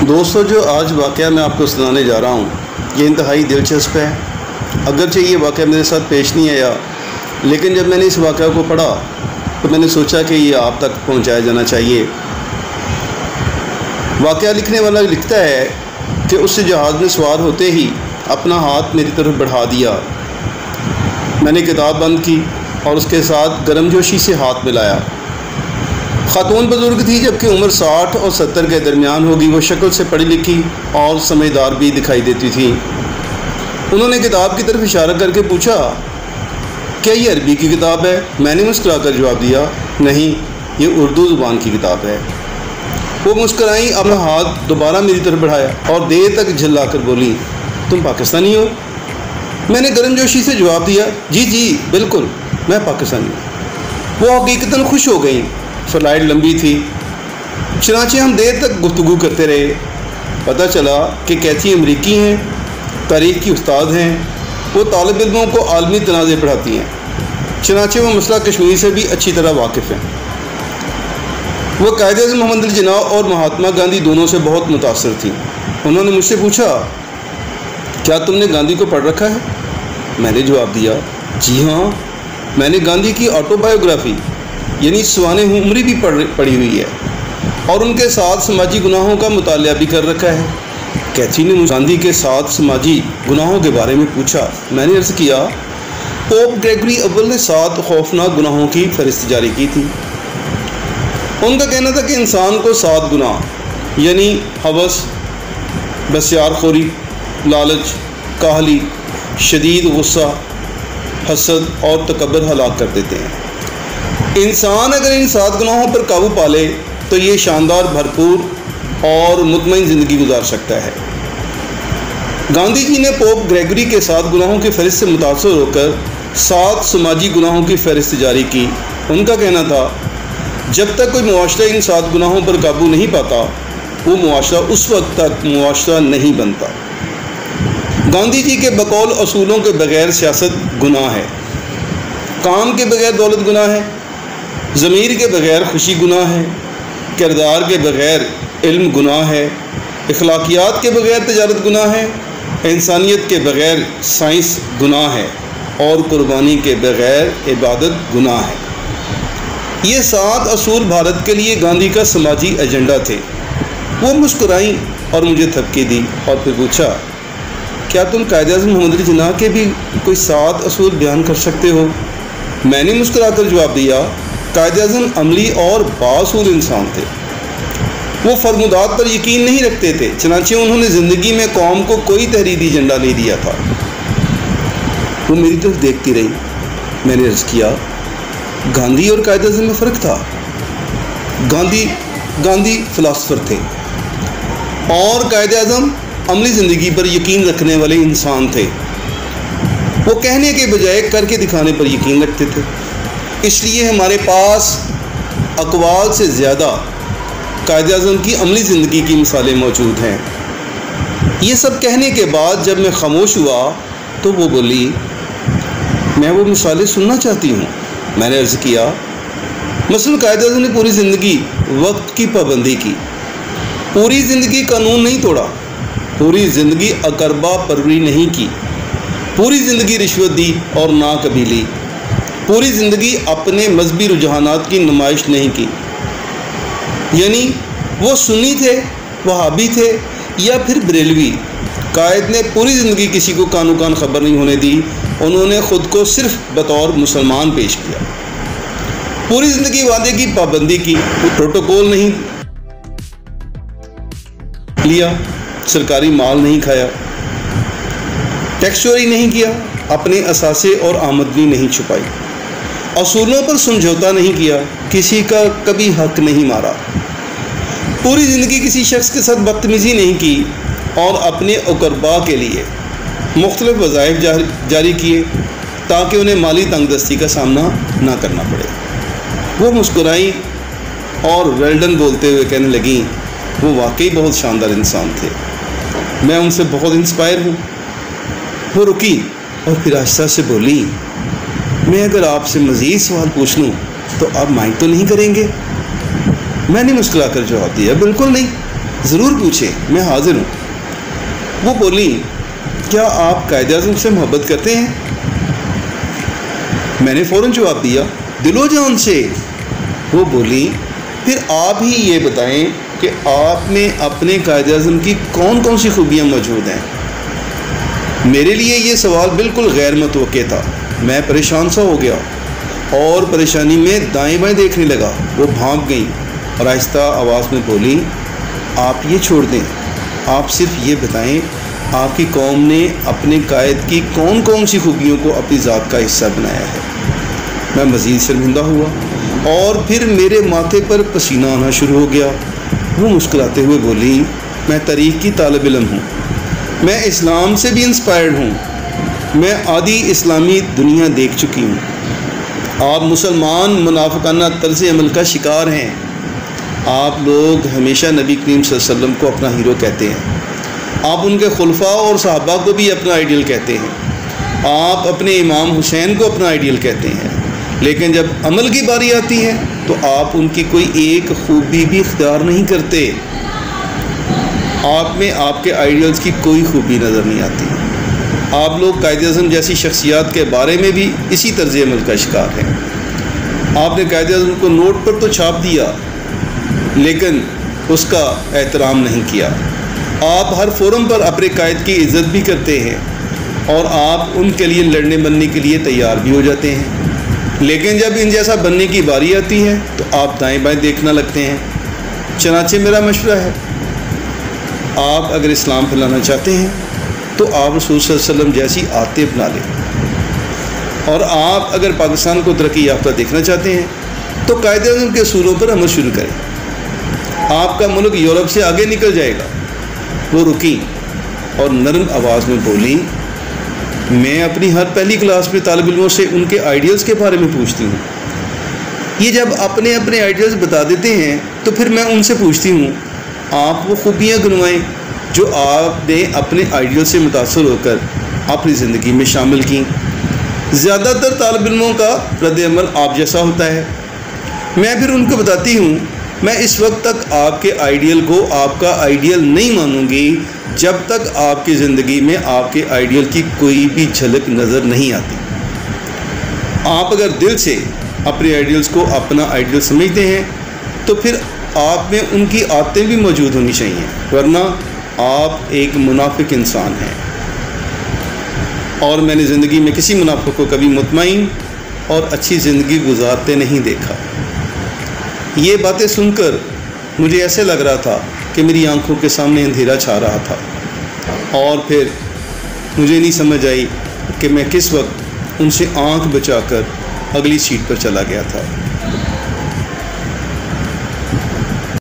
دوستو، جو آج واقعہ میں آپ کو سنانے جا رہا ہوں یہ انتہائی دلچسپ ہے۔ اگرچہ یہ واقعہ میرے ساتھ پیش نہیں آیا، لیکن جب میں نے اس واقعہ کو پڑھا تو میں نے سوچا کہ یہ آپ تک پہنچایا جانا چاہیے۔ واقعہ لکھنے والا لکھتا ہے کہ اس جہاز میں سوار ہوتے ہی اپنا ہاتھ میری طرف بڑھا دیا۔ میں نے کتاب بند کی اور اس کے ساتھ گرم جوشی سے ہاتھ ملایا۔ خاتون بزرگ تھی، جبکہ عمر 60 اور 70 کے درمیان ہوگی۔ وہ شکل سے پڑھی لکھی اور سمجھدار بھی دکھائی دیتی تھی۔ انہوں نے کتاب کی طرف اشارہ کر کے پوچھا، کیا یہ عربی کی کتاب ہے؟ میں نے مسکرا کر جواب دیا، نہیں، یہ اردو زبان کی کتاب ہے۔ وہ مسکرائیں، اپنا ہاتھ دوبارہ میری طرف بڑھایا اور دیر تک جھلا کر بولی، تم پاکستانی ہو؟ میں نے گرم جوشی سے جواب دیا، جی بالکل، میں پاکستانی ہوں۔ وہ حقیقتاً خوش ہو گئیں۔ فلائٹ لمبی تھی، چنانچہ ہم دیر تک گفتگو کرتے رہے۔ پتہ چلا کہ کیتھی امریکی ہیں، تاریخ کی استاد ہیں۔ وہ طالب علموں کو عالمی تنازع پڑھاتی ہیں، چنانچہ وہ مسئلہ کشمیر سے بھی اچھی طرح واقف ہیں۔ وہ قائد اعظم محمد علی جناح اور مہاتما گاندھی دونوں سے بہت متاثر تھیں۔ انہوں نے مجھ سے پوچھا، کیا تم نے گاندھی کو پڑھ رکھا ہے؟ میں نے جواب دیا، جی ہاں، میں نے گاندھی کی آٹو بایوگرافی یعنی سوانح عمری بھی پڑھی ہوئی ہے اور ان کے ساتھ سماجی گناہوں کا مطالعہ بھی کر رکھا ہے۔ کیتھی نے گاندھی کے ساتھ سماجی گناہوں کے بارے میں پوچھا۔ میں نے عرض کیا، پوپ گریگری اول نے 7 خوفناک گناہوں کی فہرست جاری کی تھی۔ ان کا کہنا تھا کہ انسان کو 7 گناہ یعنی ہوس، بسیار خوری، لالچ، کاہلی، شدید غصہ، حسد اور تکبر ہلاک کر دیتے ہیں۔ انسان اگر ان 7 گناہوں پر قابو پا لے تو یہ شاندار، بھرپور اور مطمئن زندگی گزار سکتا ہے۔ گاندھی جی نے پوپ گریگری کے 7 گناہوں کی فہرست سے متاثر ہو کر 7 سماجی گناہوں کی فہرست جاری کی۔ ان کا کہنا تھا، جب تک کوئی معاشرہ ان 7 گناہوں پر قابو نہیں پاتا، وہ معاشرہ اس وقت تک معاشرہ نہیں بنتا۔ گاندھی جی کے بقول اصولوں کے بغیر سیاست گناہ ہے، کام کے بغیر دولت گناہ ہے، ضمیر کے بغیر خوشی گناہ ہے، کردار کے بغیر علم گناہ ہے، اخلاقیات کے بغیر تجارت گناہ ہے، انسانیت کے بغیر سائنس گناہ ہے اور قربانی کے بغیر عبادت گناہ ہے۔ یہ 7 اصول بھارت کے لیے گاندھی کا سماجی ایجنڈا تھے۔ وہ مسکرائیں اور مجھے تھپکی دی اور پھر پوچھا، کیا تم قائد اعظم محمد علی جناح کے بھی کوئی 7 اصول بیان کر سکتے ہو؟ میں نے مسکرا کر جواب دیا، قائد اعظم عملی اور بااصول انسان تھے۔ وہ فرمودات پر یقین نہیں رکھتے تھے، چنانچہ انہوں نے زندگی میں قوم کو کوئی تحریری ایجنڈا نہیں دیا تھا۔ وہ میری طرف دیکھتی رہی۔ میں نے عرض کیا، گاندھی اور قائد اعظم میں فرق تھا۔ گاندھی فلاسفر تھے اور قائد اعظم عملی زندگی پر یقین رکھنے والے انسان تھے۔ وہ کہنے کے بجائے کر کے دکھانے پر یقین رکھتے تھے۔ اس لیے ہمارے پاس اقوال سے زیادہ قائد اعظم کی عملی زندگی کی مثالیں موجود ہیں۔ یہ سب کہنے کے بعد جب میں خاموش ہوا تو وہ بولی، میں وہ مثالیں سننا چاہتی ہوں۔ میں نے عرض کیا، مثلا قائد اعظم نے پوری زندگی وقت کی پابندی کی، پوری زندگی قانون نہیں توڑا، پوری زندگی اقربا پروری نہیں کی، پوری زندگی رشوت دی اور نہ کبھی لی، پوری زندگی اپنے مذہبی رجحانات کی نمائش نہیں کی۔ یعنی وہ سنی تھے، وہابی تھے یا پھر بریلوی، قائد نے پوری زندگی کسی کو کانو کان خبر نہیں ہونے دی۔ انہوں نے خود کو صرف بطور مسلمان پیش کیا، پوری زندگی وعدے کی پابندی کی، پروٹوکول نہیں لیا، سرکاری مال نہیں کھایا، ٹیکس چوری نہیں کیا، اپنے اثاثے اور آمدنی نہیں چھپائی، اصولوں پر سمجھوتا نہیں کیا، کسی کا کبھی حق نہیں مارا، پوری زندگی کسی شخص کے ساتھ بدتمیزی نہیں کی اور اپنے اقربا کے لیے مختلف وظائف جاری کیے تاکہ انہیں مالی تنگ دستی کا سامنا نہ کرنا پڑے۔ وہ مسکرائیں اور ویلڈن بولتے ہوئے کہنے لگیں، وہ واقعی بہت شاندار انسان تھے، میں ان سے بہت انسپائر ہوں۔ وہ رکی اور پھر آہستہ سے بولی، میں اگر آپ سے مزید سوال پوچھ لوں تو آپ مائنڈ تو نہیں کریں گے؟ میں نے مسکرا کر جواب دیا، بالکل نہیں، ضرور پوچھیں، میں حاضر ہوں۔ وہ بولی کیا آپ قائد اعظم سے محبت کرتے ہیں؟ میں نے فوراً جواب دیا دل و جان سے۔ وہ بولی پھر آپ ہی یہ بتائیں کہ آپ میں اپنے قائد اعظم کی کون کون سی خوبیاں موجود ہیں؟ میرے لیے یہ سوال بالکل غیر متوقع تھا۔ میں پریشان سا ہو گیا اور پریشانی میں دائیں بائیں دیکھنے لگا۔ وہ بھانپ گئی اور آہستہ آواز میں بولی آپ یہ چھوڑ دیں، آپ صرف یہ بتائیں آپ کی قوم نے اپنے قائد کی کون کون سی خوبیوں کو اپنی ذات کا حصہ بنایا ہے؟ میں مزید شرمندہ ہوا اور پھر میرے ماتھے پر پسینہ آنا شروع ہو گیا۔ وہ مسکراتے ہوئے بولی میں تاریخ کی طالب علم ہوں، میں اسلام سے بھی انسپائرڈ ہوں، میں آدھی اسلامی دنیا دیکھ چکی ہوں۔ آپ مسلمان منافقانہ طرز عمل کا شکار ہیں۔ آپ لوگ ہمیشہ نبی کریم صلی اللہ علیہ وسلم کو اپنا ہیرو کہتے ہیں، آپ ان کے خلفاء اور صحابہ کو بھی اپنا آئیڈیل کہتے ہیں، آپ اپنے امام حسین کو اپنا آئیڈیل کہتے ہیں، لیکن جب عمل کی باری آتی ہے تو آپ ان کی کوئی ایک خوبی بھی اختیار نہیں کرتے۔ آپ میں آپ کے آئیڈیلز کی کوئی خوبی نظر نہیں آتی۔ آپ لوگ قائد اعظم جیسی شخصیات کے بارے میں بھی اسی طرز عمل کا شکار ہیں۔ آپ نے قائد اعظم کو نوٹ پر تو چھاپ دیا لیکن اس کا احترام نہیں کیا۔ آپ ہر فورم پر اپنے قائد کی عزت بھی کرتے ہیں اور آپ ان کے لیے لڑنے بننے کے لیے تیار بھی ہو جاتے ہیں، لیکن جب ان جیسا بننے کی باری آتی ہے تو آپ دائیں بائیں دیکھنا لگتے ہیں۔ چنانچہ میرا مشورہ ہے آپ اگر اسلام پھیلانا چاہتے ہیں تو آپ رسول صلی اللہ علیہ وسلم جیسی عادتیں اپنا لیں، اور آپ اگر پاکستان کو ترقی یافتہ دیکھنا چاہتے ہیں تو قائد اعظم کے اصولوں پر عمل شروع کریں۔ آپ کا ملک یورپ سے آگے نکل جائے گا۔ وہ رکیں اور نرم آواز میں بولی میں اپنی ہر پہلی کلاس میں طالب علموں سے ان کے آئیڈیلز کے بارے میں پوچھتی ہوں۔ یہ جب اپنے اپنے آئیڈیلز بتا دیتے ہیں تو پھر میں ان سے پوچھتی ہوں آپ وہ خوبیاں گنوائیں جو آپ نے اپنے آئیڈیل سے متاثر ہو کر اپنی زندگی میں شامل کیں۔ زیادہ تر طالب علموں کا رد عمل آپ جیسا ہوتا ہے۔ میں پھر ان کو بتاتی ہوں میں اس وقت تک آپ کے آئیڈیل کو آپ کا آئیڈیل نہیں مانوں گی جب تک آپ کی زندگی میں آپ کے آئیڈیل کی کوئی بھی جھلک نظر نہیں آتی۔ آپ اگر دل سے اپنے آئیڈیلز کو اپنا آئیڈیل سمجھتے ہیں تو پھر آپ میں ان کی عادتیں بھی موجود ہونی چاہیے، ورنہ آپ ایک منافق انسان ہیں۔ اور میں نے زندگی میں کسی منافق کو کبھی مطمئن اور اچھی زندگی گزارتے نہیں دیکھا۔ یہ باتیں سن کر مجھے ایسے لگ رہا تھا کہ میری آنکھوں کے سامنے اندھیرا چھا رہا تھا، اور پھر مجھے نہیں سمجھ آئی کہ میں کس وقت ان سے آنکھ بچا کر اگلی سیٹ پر چلا گیا تھا۔